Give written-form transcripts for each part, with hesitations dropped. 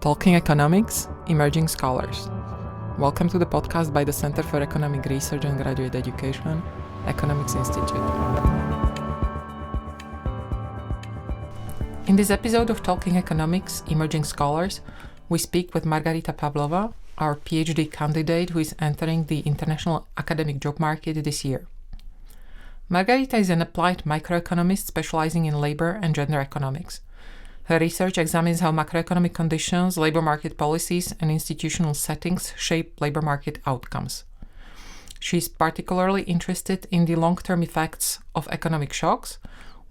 Talking Economics, Emerging Scholars. Welcome to the podcast by the Center for Economic Research and Graduate Education, Economics Institute. In this episode of Talking Economics, Emerging Scholars, we speak with Margarita Pavlova, our PhD candidate who is entering the international academic job market this year. Margarita is an applied microeconomist specializing in labor and gender economics. Her research examines how macroeconomic conditions, labor market policies, and institutional settings shape labor market outcomes. She is particularly interested in the long-term effects of economic shocks,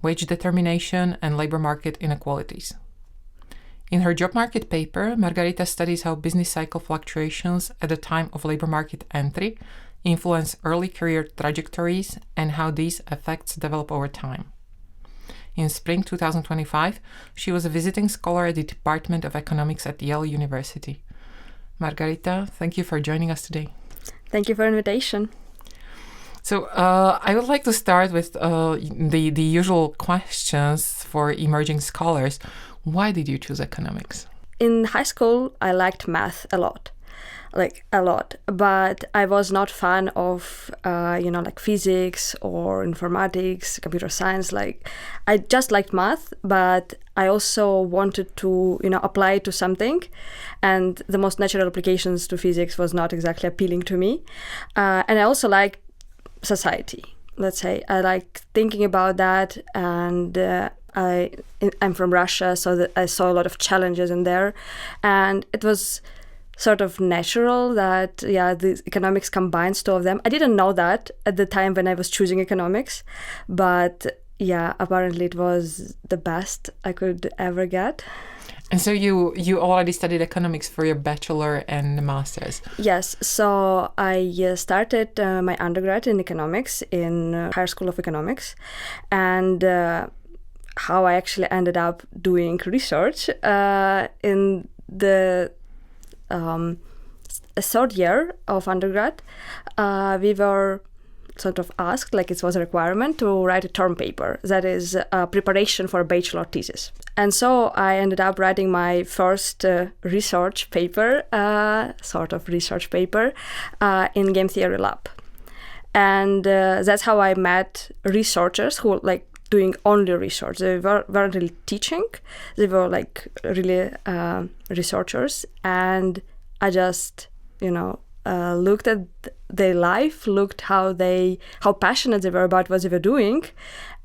wage determination, and labor market inequalities. In her job market paper, Margarita studies how business cycle fluctuations at the time of labor market entry influence early career trajectories and how these effects develop over time. In spring 2025, she was a visiting scholar at the Department of Economics at Yale University. Margarita, thank you for joining us today. Thank you for the invitation. So I would like to start with the usual questions for emerging scholars. Why did you choose economics? In high school, I liked math a lot, but I was not fan of, physics or informatics, computer science. I just liked math, but I also wanted to, apply it to something. And the most natural applications to physics was not exactly appealing to me. And I also liked society, let's say. I like thinking about that, and I'm from Russia, so that I saw a lot of challenges in there, and it was sort of natural that the economics combines two of them. I didn't know that at the time when I was choosing economics, but apparently it was the best I could ever get. And so you already studied economics for your bachelor and master's? Yes, so I started my undergrad in economics in Higher School of Economics, and how I actually ended up doing research in the third year of undergrad. We were sort of asked, it was a requirement, to write a term paper, that is preparation for a bachelor thesis. And so I ended up writing my first research paper in game theory lab. And that's how I met researchers who doing only research. They weren't really teaching. They were really researchers. And I just, looked at their life, looked how passionate they were about what they were doing.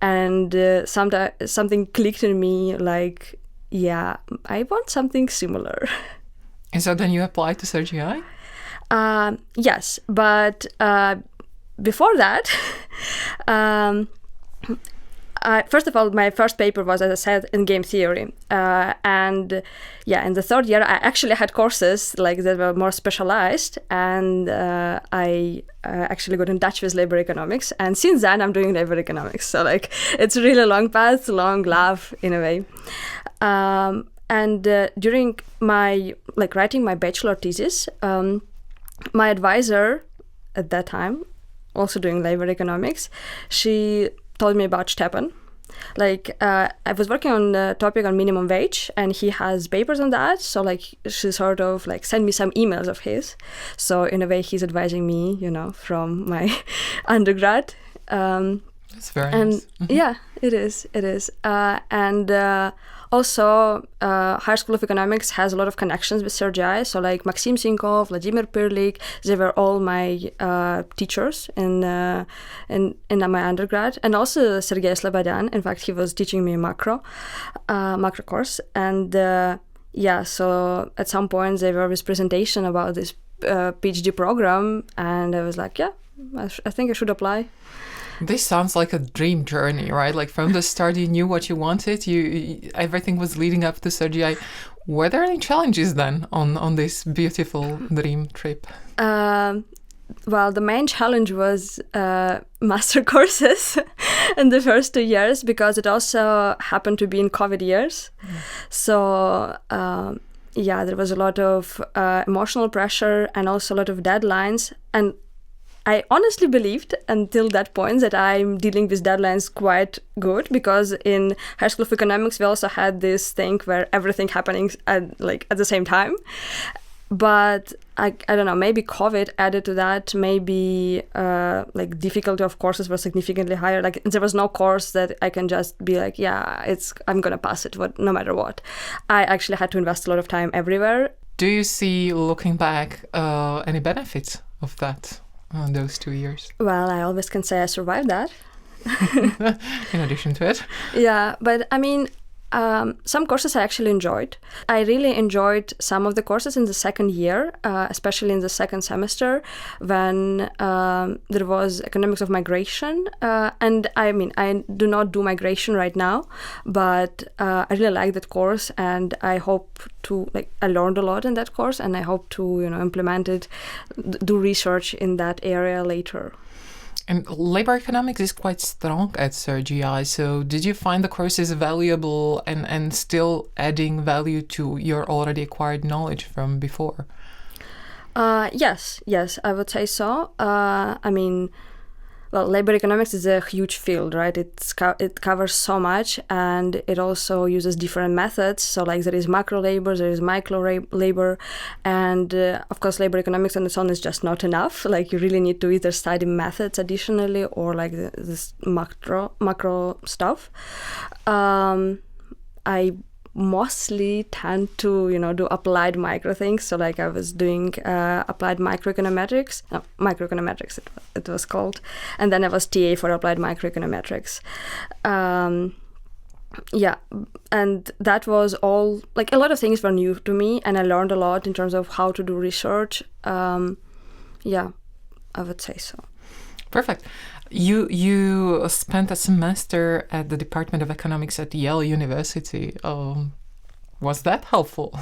And something clicked in me I want something similar. And so then you applied to CERGE-EI? Yes, but before that, first of all, my first paper was, as I said, in game theory. In the third year, I actually had courses that were more specialized, and I actually got in touch with labor economics. And since then, I'm doing labor economics. So it's a really long path, long love in a way. And during my writing my bachelor thesis, my advisor at that time, also doing labor economics, she told me about Stepan. I was working on the topic on minimum wage, and he has papers on that. So she sort of sent me some emails of his. So in a way, he's advising me, from my undergrad. That's very nice. Mm-hmm. Yeah, it is. Also, Higher School of Economics has a lot of connections with CERGE-EI. So Maxim Sinkov, Vladimir Pirlik, they were all my teachers in my undergrad. And also Sergei Slobodyan. In fact, he was teaching me macro course. And so at some point they were with presentation about this PhD program. And I was I think I should apply. This sounds like a dream journey, right? From the start, you knew what you wanted. Everything was leading up to CERGE-EI. Were there any challenges then on this beautiful dream trip? Well, the main challenge was master courses in the first 2 years, because it also happened to be in COVID years. So there was a lot of emotional pressure and also a lot of deadlines. And I honestly believed until that point that I'm dealing with deadlines quite good, because in High School of Economics we also had this thing where everything happening at the same time. But I don't know, maybe COVID added to that. Maybe difficulty of courses was significantly higher. Like there was no course that I can just be like, yeah, I'm gonna pass it, no matter what. I actually had to invest a lot of time everywhere. Do you see, looking back, any benefits of that, those 2 years? Well, I always can say I survived that. In addition to it. Yeah, but I mean, some courses I actually enjoyed. I really enjoyed some of the courses in the second year, especially in the second semester, when there was economics of migration. And I mean, I do not do migration right now, but I really like that course, and I hope I learned a lot in that course, and I hope to, implement it, do research in that area later. And labor economics is quite strong at CERGE-EI, so did you find the courses valuable and still adding value to your already acquired knowledge from before? Yes, I would say so. I mean, well, labor economics is a huge field, right? It covers so much, and it also uses different methods. So like there is macro labor, there is micro labor, and of course labor economics on its own is just not enough. Like you really need to either study methods additionally, or like this macro stuff. I mostly tend to do applied micro things. So like I was doing applied microeconometrics it was called, and then I was TA for applied microeconometrics. And that was all, like, a lot of things were new to me, and I learned a lot in terms of how to do research. I would say so. Perfect. You spent a semester at the Department of Economics at Yale University. Was that helpful?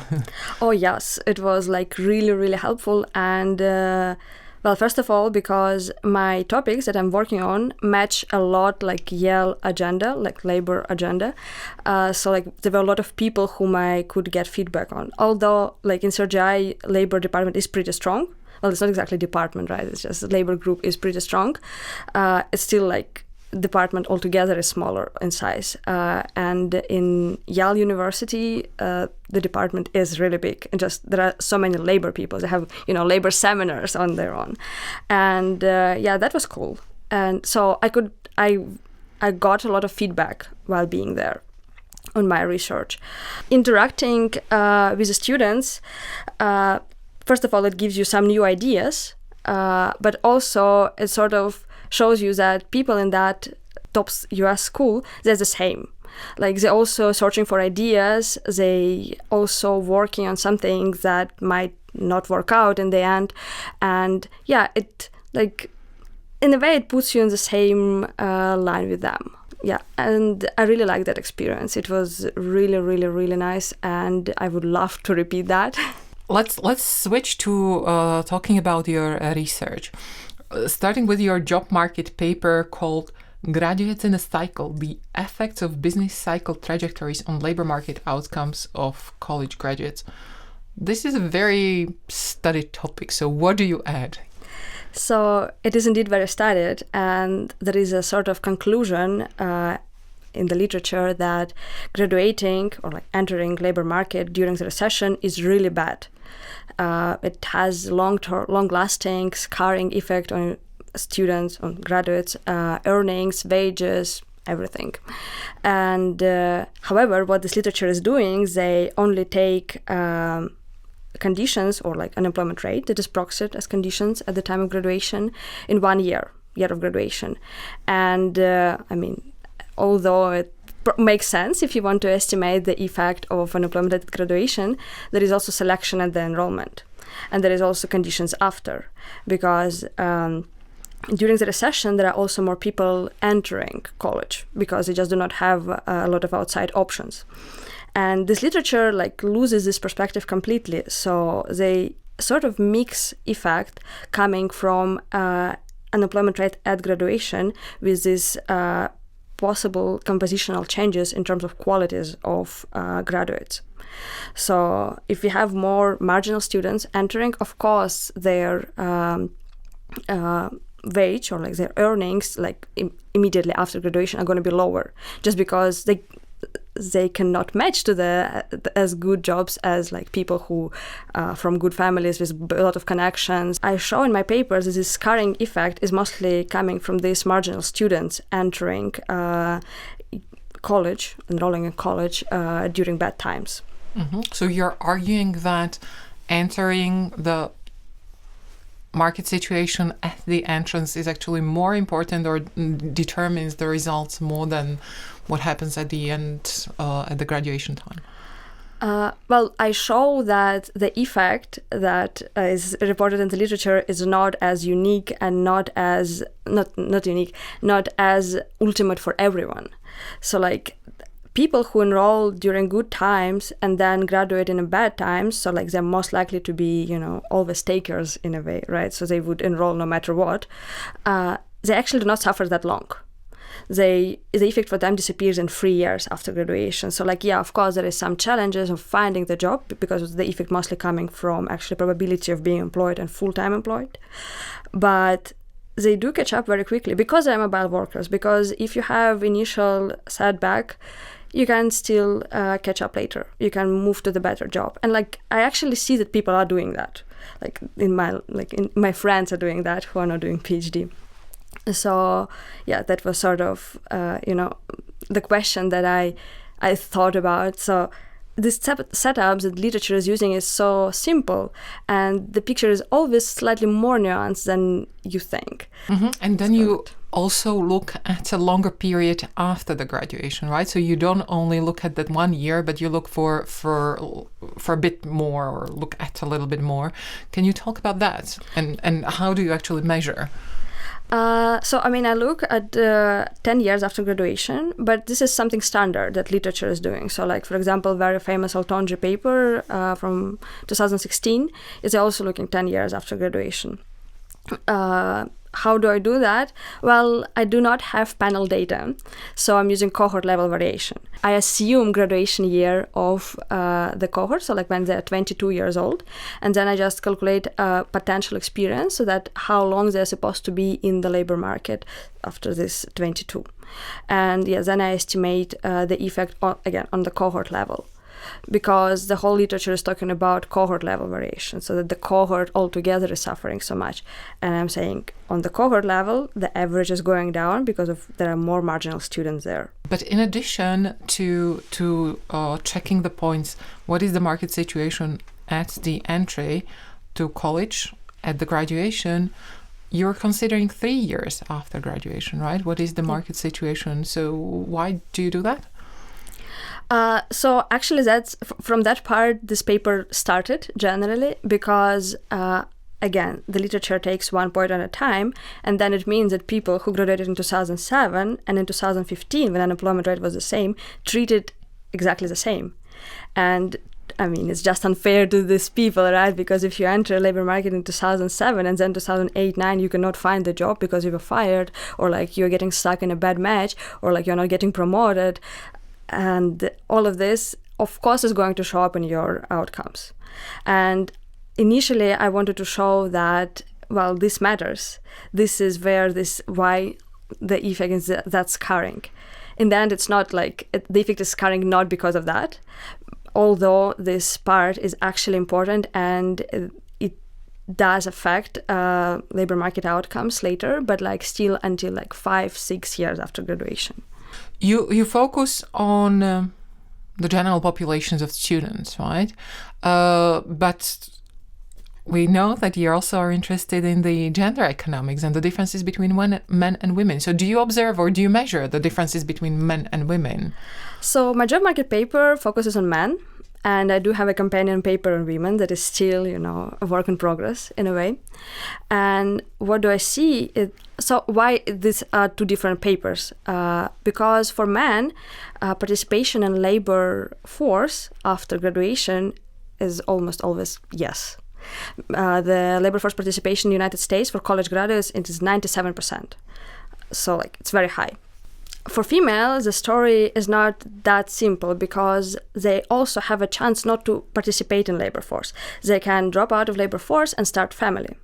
Oh yes, it was like really, really helpful. And well, first of all, because my topics that I'm working on match a lot like Yale agenda, like labor agenda. So like there were a lot of people whom I could get feedback on. Although like in CERGE-EI, labor department is pretty strong. Well, it's not exactly department, right? It's just the labor group is pretty strong. It's still like department altogether is smaller in size. And in Yale University, the department is really big. And just there are so many labor people. They have, labor seminars on their own. And that was cool. And so I got a lot of feedback while being there on my research. Interacting with the students, first of all, it gives you some new ideas, but also it sort of shows you that people in that top US school, they're the same. Like they're also searching for ideas. They also working on something that might not work out in the end. And it like, in a way, it puts you in the same line with them. Yeah, and I really liked that experience. It was really, really, really nice, and I would love to repeat that. Let's switch to talking about your research. Starting with your job market paper called Graduates in a Cycle, the Effects of Business Cycle Trajectories on Labor Market Outcomes of College Graduates. This is a very studied topic, so what do you add? So it is indeed very studied, and there is a sort of conclusion in the literature that graduating or like entering labor market during the recession is really bad. It has long-lasting scarring effect on students, on graduates, earnings, wages, everything. And however, what this literature is doing, they only take conditions or like unemployment rate that is proxied as conditions at the time of graduation in 1 year of graduation. And although it makes sense if you want to estimate the effect of unemployment at graduation, there is also selection at the enrollment. And there is also conditions after, because during the recession, there are also more people entering college because they just do not have a lot of outside options. And this literature like loses this perspective completely. So they sort of mix effect coming from unemployment rate at graduation with this possible compositional changes in terms of qualities of graduates. So if we have more marginal students entering, of course, their wage or like their earnings like immediately after graduation are going to be lower, just because they cannot match to the as good jobs as like people who from good families with a lot of connections. I show in my papers that this scarring effect is mostly coming from these marginal students entering college, enrolling in college during bad times. Mm-hmm. So you're arguing that entering the market situation at the entrance is actually more important or determines the results more than what happens at the end, at the graduation time? Well, I show that the effect that is reported in the literature is not as unique and not as ultimate for everyone. So like people who enroll during good times and then graduate in bad times, so like they're most likely to be, always takers in a way, right? So they would enroll no matter what. They actually do not suffer that long. The effect for them disappears in 3 years after graduation. So like, yeah, of course, there is some challenges of finding the job because the effect mostly coming from actually probability of being employed and full-time employed. But they do catch up very quickly because they're mobile workers, because if you have initial setback, you can still catch up later. You can move to the better job. And like, I actually see that people are doing that. Like my friends are doing that who are not doing PhD. So yeah, that was sort of, the question that I thought about. So this setup that literature is using is so simple, and the picture is always slightly more nuanced than you think. Mm-hmm. And then you also look at a longer period after the graduation, right? So you don't only look at that 1 year, but you look for a bit more, or look at a little bit more. Can you talk about that? And how do you actually measure? I look at 10 years after graduation, but this is something standard that literature is doing. So like, for example, very famous Altonji paper from 2016 is also looking 10 years after graduation. How do I do that? Well, I do not have panel data, so I'm using cohort level variation. I assume graduation year of the cohort, so like when they're 22 years old, and then I just calculate potential experience, so that how long they're supposed to be in the labor market after this 22. And yeah, then I estimate the effect on the cohort level, because the whole literature is talking about cohort level variation, so that the cohort altogether is suffering so much. And I'm saying on the cohort level, the average is going down because there are more marginal students there. But in addition to checking the points, what is the market situation at the entry to college, at the graduation? You're considering 3 years after graduation, right? What is the market situation? So why do you do that? So actually, that's from that part this paper started generally, because again, the literature takes 1 point at a time, and then it means that people who graduated in 2007 and in 2015, when unemployment rate was the same, treated exactly the same. And I mean, it's just unfair to these people, right? Because if you enter a labor market in 2007 and then 2008-9, you cannot find the job because you were fired, or like you're getting stuck in a bad match, or like you're not getting promoted. And all of this, of course, is going to show up in your outcomes. And initially, I wanted to show that, well, this matters. This is why the effect is that scarring. In the end, it's not like the effect is scarring not because of that, although this part is actually important and it does affect labor market outcomes later, but like still until like 5-6 years after graduation. You focus on the general populations of students, right? But we know that you also are interested in the gender economics and the differences between men and women. So do you observe or do you measure the differences between men and women? So my job market paper focuses on men, and I do have a companion paper on women that is still, a work in progress in a way. And what do I see? So why these are two different papers? Because for men, participation in labor force after graduation is almost always yes. The labor force participation in the United States for college graduates, it is 97%. So like it's very high. For females, the story is not that simple, because they also have a chance not to participate in labor force. They can drop out of labor force and start family.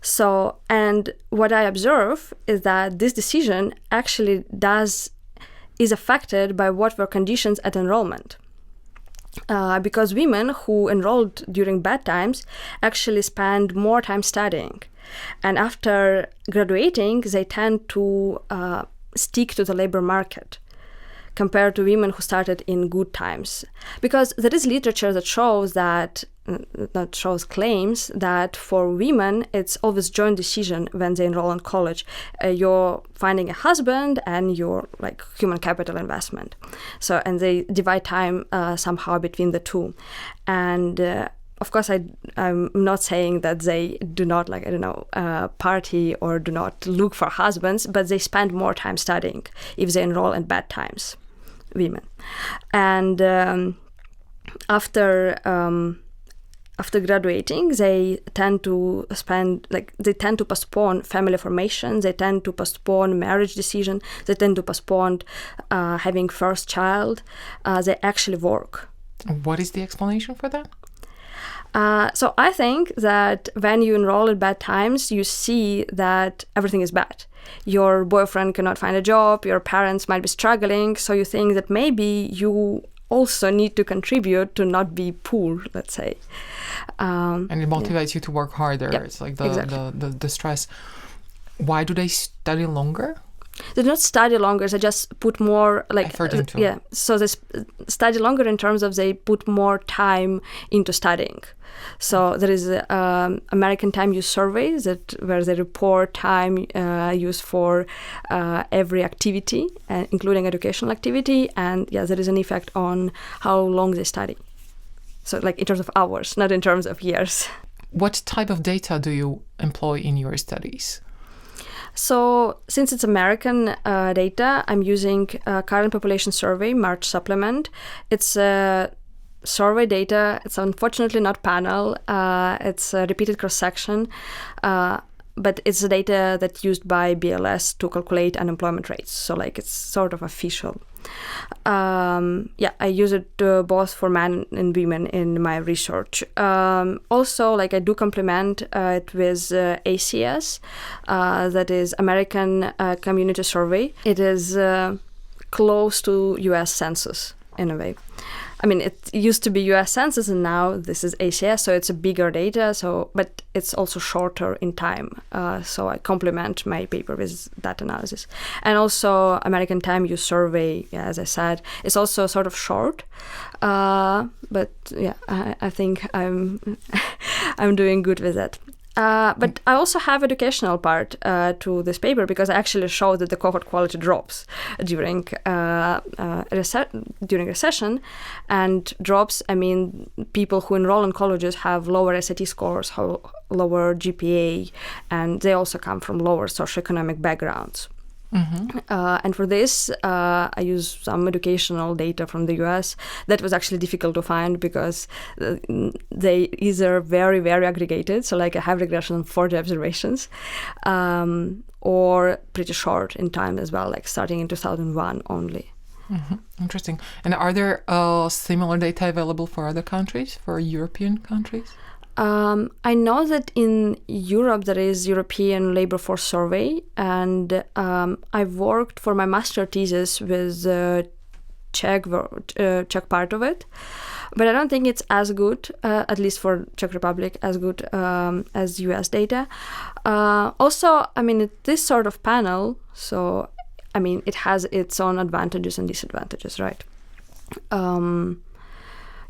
So, and what I observe is that this decision actually is affected by what were conditions at enrollment. Because women who enrolled during bad times actually spend more time studying. And after graduating, they tend to stick to the labor market compared to women who started in good times. Because there is literature that claims that for women, it's always joint decision when they enroll in college. You're finding a husband and your like human capital investment. So, and they divide time somehow between the two. And of course, I'm not saying that they do not party or do not look for husbands, but they spend more time studying if they enroll in bad times, women. And after graduating, they tend to postpone family formation, they tend to postpone marriage decision, they tend to postpone having first child. They actually work. What is the explanation for that? So I think that when you enroll at bad times, you see that everything is bad. Your boyfriend cannot find a job, your parents might be struggling, so you think that maybe you also need to contribute to not be poor, let's say. And it motivates you to work harder. Yeah, It's like exactly. the stress. Why do they study longer? They do not study longer, they just put more effort into it. So they study longer in terms of they put more time into studying. So there is American Time Use Survey where they report time used for every activity, including educational activity, and there is an effect on how long they study. So like in terms of hours, not in terms of years. What type of data do you employ in your studies? So since it's American data, I'm using current population survey, March supplement. It's survey data. It's unfortunately not panel. It's a repeated cross-section, but it's the data that's used by BLS to calculate unemployment rates. So like it's sort of official. I use it both for men and women in my research. Also, like I do complement it with ACS, that is American Community Survey. It is close to US Census in a way. I mean, it used to be US Census and now this is ACS, so it's a bigger data, but it's also shorter in time. So I complement my paper with that analysis. And also American Time Use Survey, as I said, is also sort of short. But I think I'm doing good with it. But I also have educational part to this paper because I actually show that the cohort quality drops during recession, and drops. I mean, people who enroll in colleges have lower SAT scores, lower GPA, and they also come from lower socioeconomic backgrounds. Mm-hmm. And for this, I use some educational data from the US that was actually difficult to find because they either very, very aggregated, so like I have regression on 40 observations, or pretty short in time as well, like starting in 2001 only. Mm-hmm. Interesting. And are there similar data available for other countries, for European countries? I know that in Europe there is European Labor Force Survey, and I've worked for my master thesis with Czech part of it, but I don't think it's as good, at least for Czech Republic, as good as US data. Also, I mean, this sort of panel, so I mean, it has its own advantages and disadvantages, right?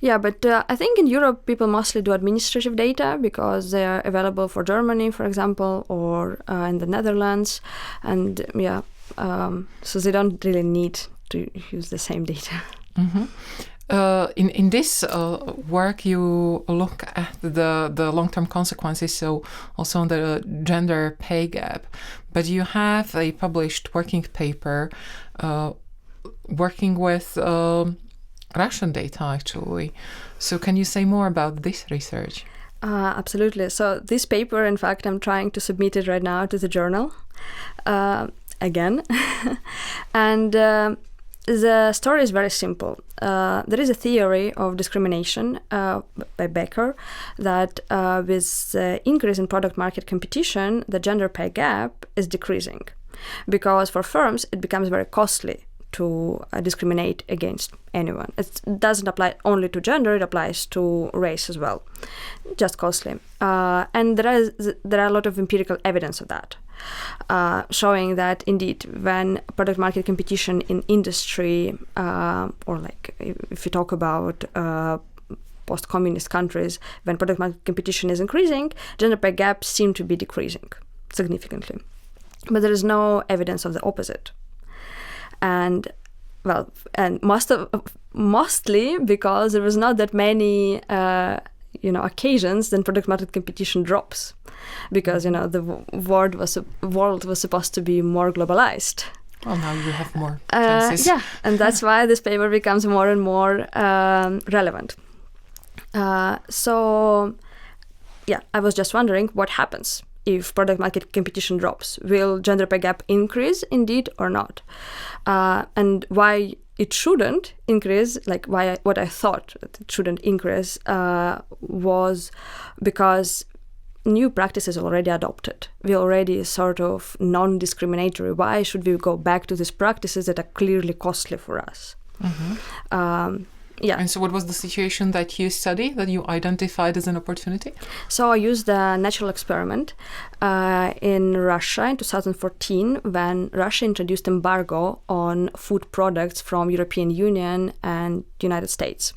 But I think in Europe, people mostly do administrative data because they are available for Germany, for example, or in the Netherlands. And so they don't really need to use the same data. Mm-hmm. In this work, you look at the long-term consequences, so also on the gender pay gap. But you have a published working paper working with Russian data, actually. So can you say more about this research? Absolutely. So this paper, in fact, I'm trying to submit it right now to the journal again. And The story is very simple. There is a theory of discrimination by Becker that with the increase in product market competition, the gender pay gap is decreasing. Because for firms, it becomes very costly to discriminate against anyone. It doesn't apply only to gender, it applies to race as well. Just costly. And there are a lot of empirical evidence of that, showing that indeed when product market competition in industry, or like if you talk about post-communist countries, when product market competition is increasing, gender pay gaps seem to be decreasing significantly. But there is no evidence of the opposite. And mostly because there was not that many occasions then product market competition drops, because the world was supposed to be more globalized. Well, now you have more chances. And that's why this paper becomes more and more relevant. I was just wondering what happens if product market competition drops. Will gender pay gap increase indeed or not? And why it shouldn't increase, what I thought that it shouldn't increase was because new practices already adopted. We already sort of non-discriminatory. Why should we go back to these practices that are clearly costly for us? Mm-hmm. And so what was the situation that you studied, that you identified as an opportunity? So I used a natural experiment in Russia in 2014, when Russia introduced embargo on food products from European Union and United States.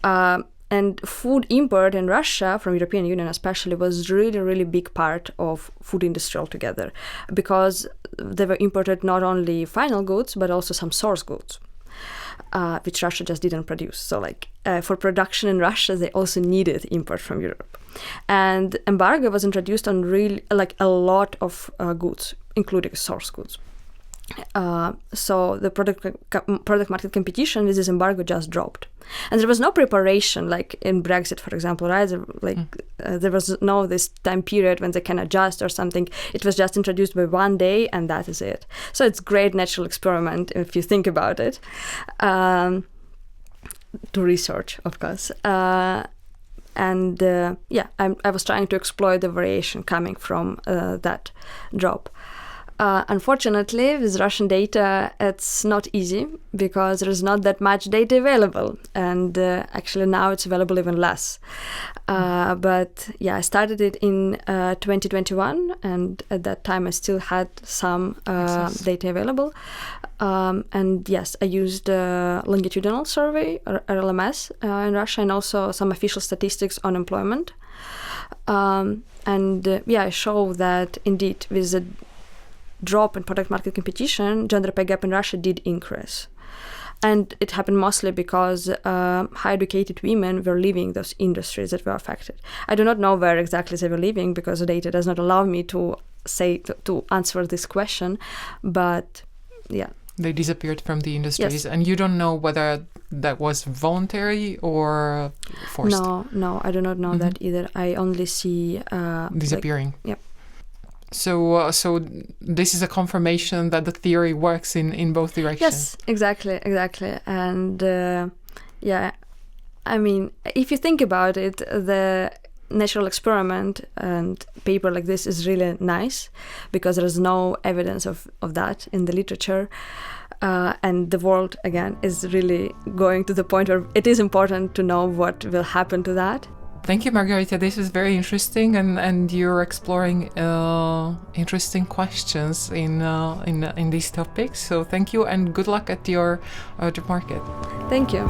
And food import in Russia from European Union especially was really, really big part of food industry altogether, because they were imported not only final goods, but also some source goods. Which Russia just didn't produce. So for production in Russia, they also needed import from Europe. And embargo was introduced on really a lot of goods, including source goods. So the product market competition with this embargo just dropped. And there was no preparation, like in Brexit, for example, right? There was no this time period when they can adjust or something. It was just introduced by one day, and that is it. So it's great natural experiment if you think about it. To research, of course. I was trying to exploit the variation coming from that drop. Unfortunately, with Russian data, it's not easy because there is not that much data available, and actually now it's available even less. But I started it in 2021, and at that time I still had some data available. And yes, I used longitudinal survey, or LMS, in Russia, and also some official statistics on employment. I show that indeed with the drop in product market competition, gender pay gap in Russia did increase. And it happened mostly because high educated women were leaving those industries that were affected. I do not know where exactly they were leaving because the data does not allow me to answer this question, but yeah. They disappeared from the industries. Yes. And you don't know whether that was voluntary or forced? No, I do not know that either. I only see disappearing. Yep. So this is a confirmation that the theory works in both directions. Yes, exactly. And I mean, if you think about it, the natural experiment and paper like this is really nice because there is no evidence of that in the literature. And the world, again, is really going to the point where it is important to know what will happen to that. Thank you, Margarita. This is very interesting, and you're exploring interesting questions in these topics. So thank you, and good luck at your job market. Thank you.